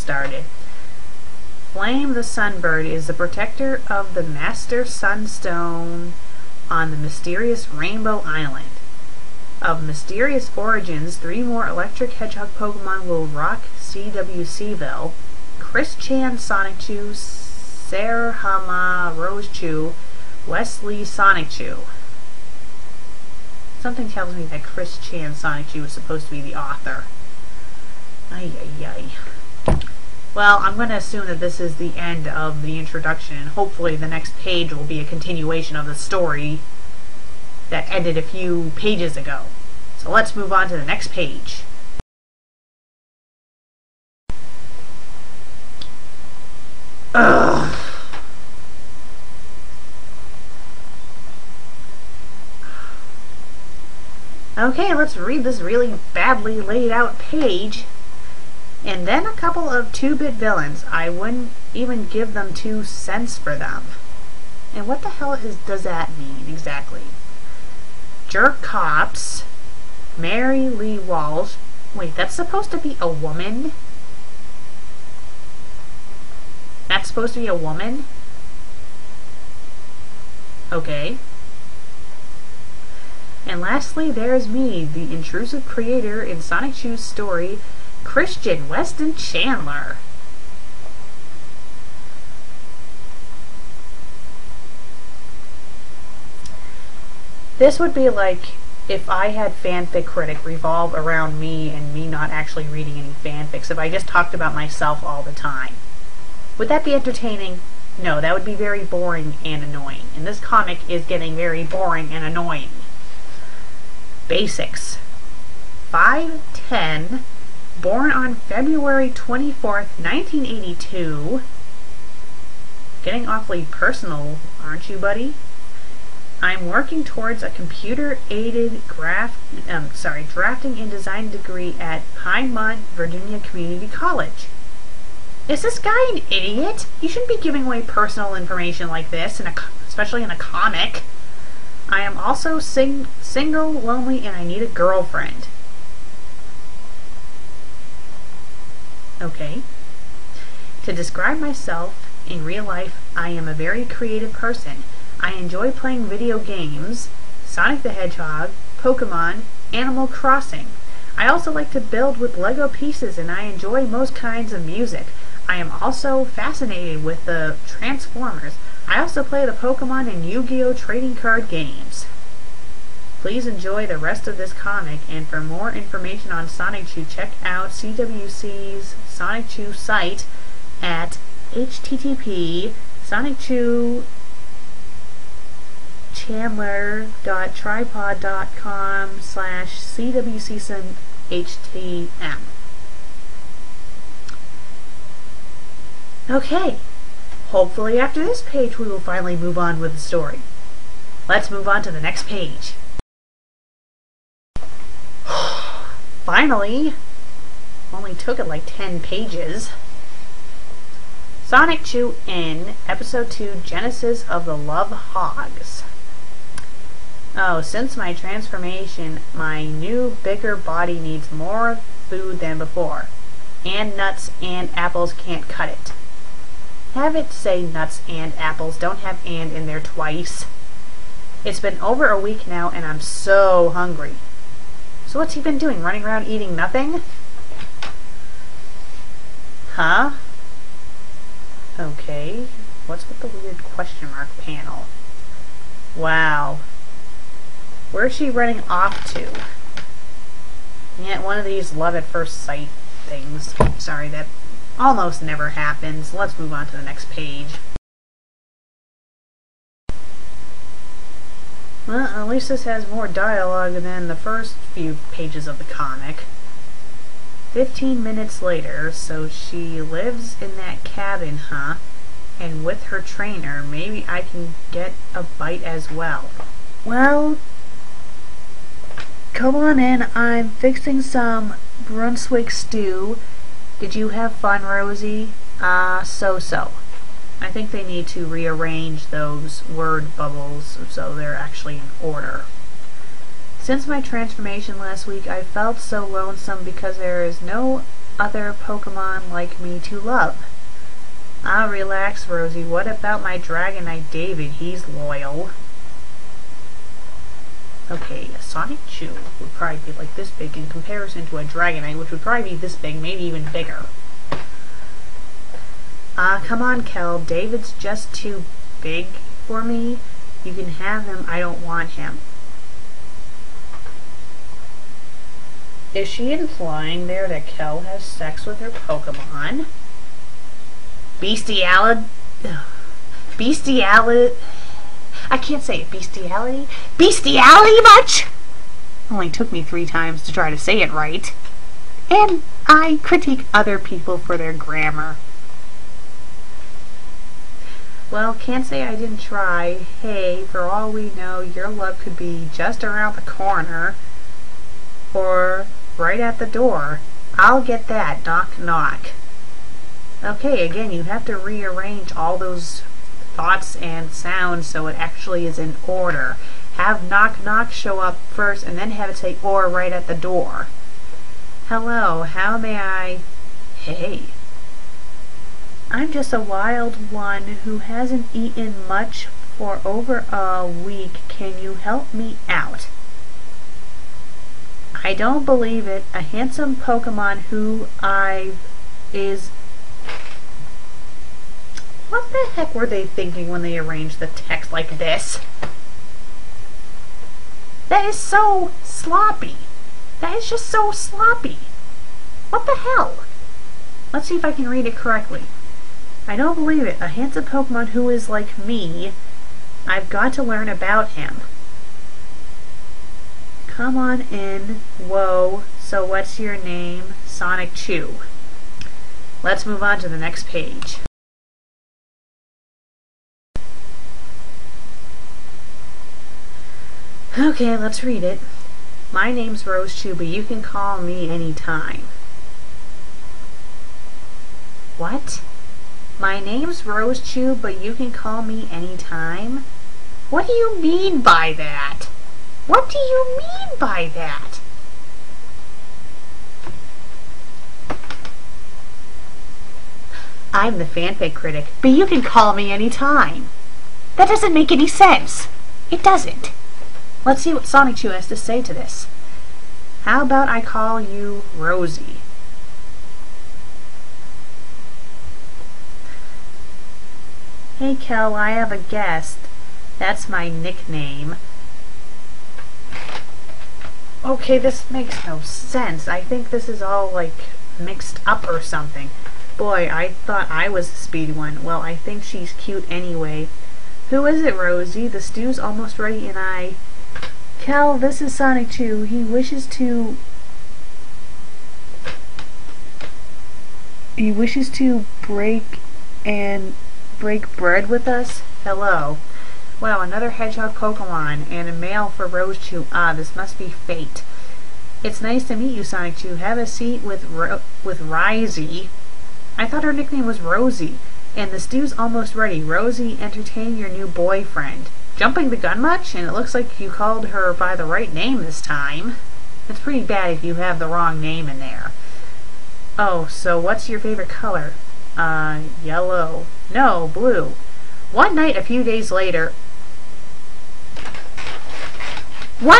started. Flame the Sunbird is the protector of the Master Sunstone on the mysterious Rainbow Island. Of mysterious origins, 3 more electric hedgehog Pokemon will rock CWCville. Chris Chan Sonichu, Serhama Rosechu, Wesley Sonichu. Something tells me that Chris Chan Sonichu is supposed to be the author. Ay ay ay. Well, I'm going to assume that this is the end of the introduction. Hopefully the next page will be a continuation of the story that ended a few pages ago. So let's move on to the next page. Ugh. Okay, let's read this really badly laid out page. And then a couple of 2-bit villains. I wouldn't even give them 2 cents for them. And what the hell does that mean exactly? Jerk Cops, Mary Lee Walsh. Wait, that's supposed to be a woman? That's supposed to be a woman? Okay. And lastly, there's me, the intrusive creator in Sonichu's story, Christian Weston Chandler. This would be like if I had fanfic critic revolve around me and me not actually reading any fanfics, if I just talked about myself all the time. Would that be entertaining? No, that would be very boring and annoying. And this comic is getting very boring and annoying. Basics. 5'10", born on February 24th, 1982. Getting awfully personal, aren't you, buddy? I'm working towards a computer-aided drafting and design degree at Piedmont, Virginia Community College. Is this guy an idiot? You shouldn't be giving away personal information like this, especially in a comic. I am also single, lonely, and I need a girlfriend. Okay. To describe myself in real life, I am a very creative person. I enjoy playing video games, Sonic the Hedgehog, Pokemon, Animal Crossing. I also like to build with Lego pieces, and I enjoy most kinds of music. I am also fascinated with the Transformers. I also play the Pokemon and Yu-Gi-Oh! Trading card games. Please enjoy the rest of this comic, and for more information on Sonichu, check out CWC's Sonichu site at http://chandler.tripod.com/cwcsimhtm. Okay, hopefully after this page we will finally move on with the story. Let's move on to the next page. Finally! Only took it like 10 pages. Sonichu in Episode 2, Genesis of the Love Hogs. Oh, since my transformation, my new, bigger body needs more food than before. And nuts and apples can't cut it. Have it say nuts and apples, don't have and in there twice. It's been over a week now and I'm so hungry. So what's he been doing, running around eating nothing? Huh? Okay, what's with the weird question mark panel? Wow. Where's she running off to? Yeah, one of these love at first sight things. Sorry, that almost never happens. Let's move on to the next page. Well, at least this has more dialogue than the first few pages of the comic. 15 minutes later, so she lives in that cabin, huh? And with her trainer, maybe I can get a bite as well. Well, come on in, I'm fixing some Brunswick stew. Did you have fun, Rosie? So-so. I think they need to rearrange those word bubbles so they're actually in order. Since my transformation last week, I felt so lonesome because there is no other Pokemon like me to love. Ah, relax, Rosie. What about my Dragonite David? He's loyal. Okay, a Sonichu would probably be like this big in comparison to a Dragonite, which would probably be this big, maybe even bigger. Ah, come on, Kel. David's just too big for me. You can have him. I don't want him. Is she implying there that Kel has sex with her Pokemon? Bestiality? I can't say it. Bestiality? Bestiality much? Only took me 3 times to try to say it right. And I critique other people for their grammar. Well, can't say I didn't try. Hey, for all we know, your love could be just around the corner. Or right at the door. I'll get that. Knock, knock. Okay, again, you have to rearrange all those thoughts and sounds so it actually is in order. Have knock, knock show up first and then have it say or right at the door. Hello, how may I... Hey. I'm just a wild one who hasn't eaten much for over a week. Can you help me out? I don't believe it. A handsome Pokemon who is... What the heck were they thinking when they arranged the text like this? That is so sloppy. That is just so sloppy. What the hell? Let's see if I can read it correctly. I don't believe it. A handsome Pokemon who is like me. I've got to learn about him. Come on in. Whoa. So what's your name? Sonichu. Let's move on to the next page. Okay, let's read it. My name's Rosechu, but you can call me anytime. What? My name's Rosechu, but you can call me anytime? What do you mean by that? What do you mean by that? I'm the fanfic critic, but you can call me anytime. That doesn't make any sense. It doesn't. Let's see what Sonichu has to say to this. How about I call you Rosie? Hey Kel, I have a guest. That's my nickname. Okay, this makes no sense. I think this is all like mixed up or something. Boy, I thought I was the speedy one. Well, I think she's cute anyway. Who is it, Rosie? The stew's almost ready and Kel, this is Sonichu. He wishes to break bread with us. Hello. Wow, another hedgehog Pokemon and a male for Rosechu. Ah, this must be fate. It's nice to meet you, Sonichu. Have a seat with Risey. I thought her nickname was Rosie. And the stew's almost ready. Rosie, entertain your new boyfriend. Jumping the gun much? And it looks like you called her by the right name this time. It's pretty bad if you have the wrong name in there. Oh, so what's your favorite color? Yellow. No, blue. One night a few days later... You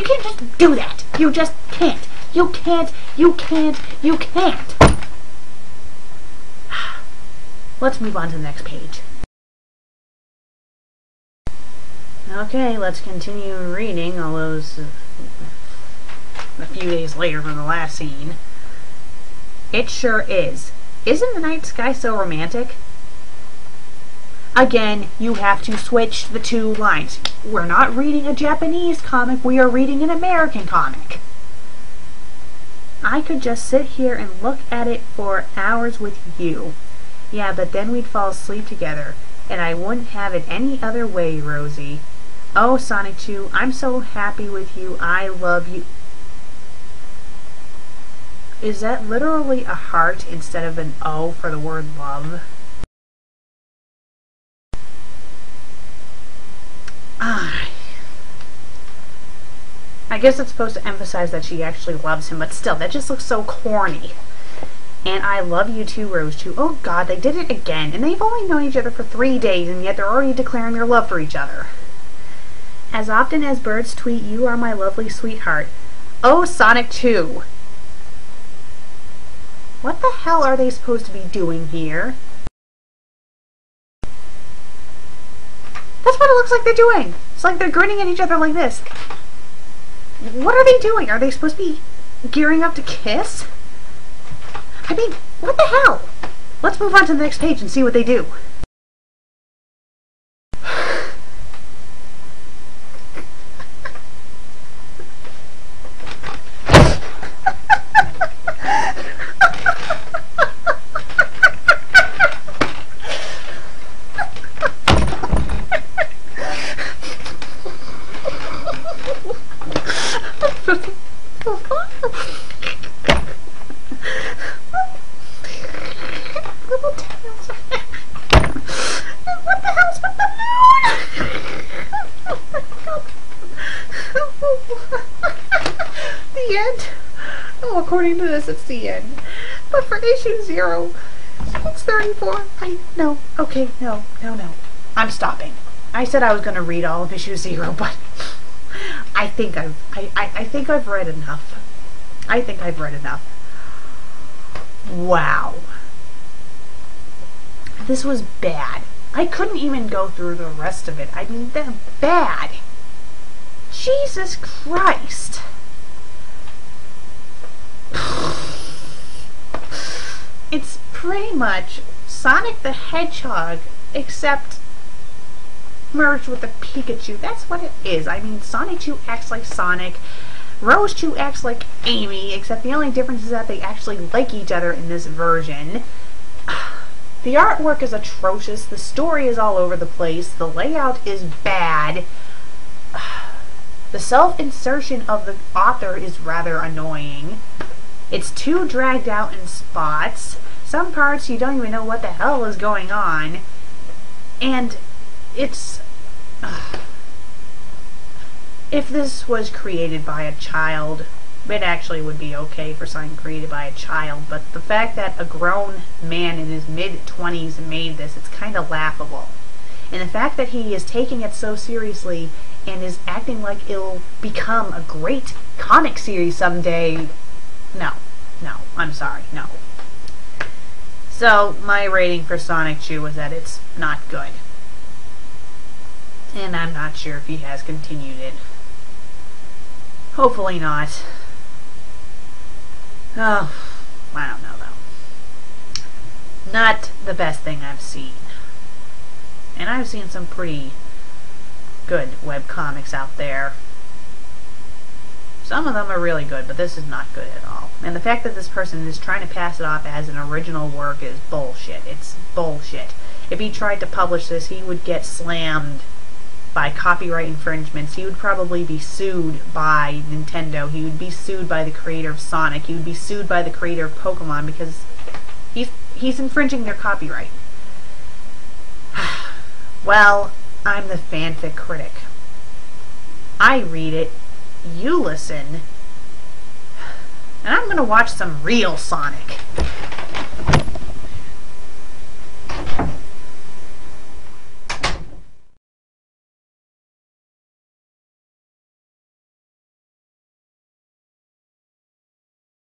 can't just do that. You just can't. You can't. Let's move on to the next page. Okay, let's continue reading all those a few days later from the last scene. It sure is. Isn't the night sky so romantic? Again, you have to switch the 2 lines. We're not reading a Japanese comic, we are reading an American comic. I could just sit here and look at it for hours with you. Yeah, but then we'd fall asleep together, and I wouldn't have it any other way, Rosie. Oh, Sonichu, I'm so happy with you. I love you. Is that literally a heart instead of an O for the word love? I guess it's supposed to emphasize that she actually loves him, but still, that just looks so corny. And I love you too, Rose Chew. Oh god, they did it again. And they've only known each other for 3 days, and yet they're already declaring their love for each other. As often as birds tweet, you are my lovely sweetheart. Oh, Sonichu. What the hell are they supposed to be doing here? That's what it looks like they're doing. It's like they're grinning at each other like this. What are they doing? Are they supposed to be gearing up to kiss? I mean, what the hell? Let's move on to the next page and see what they do. What the hell's with the moon? The end? Oh, according to this, it's the end. But for issue 0, it's 34. No. Okay, no. I'm stopping. I said I was going to read all of issue 0, but I think I've read enough. I think I've read enough. Wow. This was bad. I couldn't even go through the rest of it. I mean, they're bad. Jesus Christ. It's pretty much Sonic the Hedgehog, except merged with a Pikachu. That's what it is. I mean, Sonichu acts like Sonic. Rose Chew acts like Amy, except the only difference is that they actually like each other in this version. The artwork is atrocious. The story is all over the place. The layout is bad. The self-insertion of the author is rather annoying. It's too dragged out in spots. Some parts you don't even know what the hell is going on. And it's... if this was created by a child, it actually would be okay for something created by a child, but the fact that a grown man in his mid-20s made this, it's kind of laughable. And the fact that he is taking it so seriously and is acting like it'll become a great comic series someday, no, I'm sorry, no. So, my rating for Sonichu is that it's not good. And I'm not sure if he has continued it. Hopefully not. Oh, I don't know though. Not the best thing I've seen. And I've seen some pretty good webcomics out there. Some of them are really good, but this is not good at all. And the fact that this person is trying to pass it off as an original work is bullshit. It's bullshit. If he tried to publish this, he would get slammed by copyright infringements. He would probably be sued by Nintendo. He would be sued by the creator of Sonic. He would be sued by the creator of Pokemon because he's infringing their copyright. Well, I'm the fanfic critic. I read it, you listen, and I'm gonna watch some real Sonic.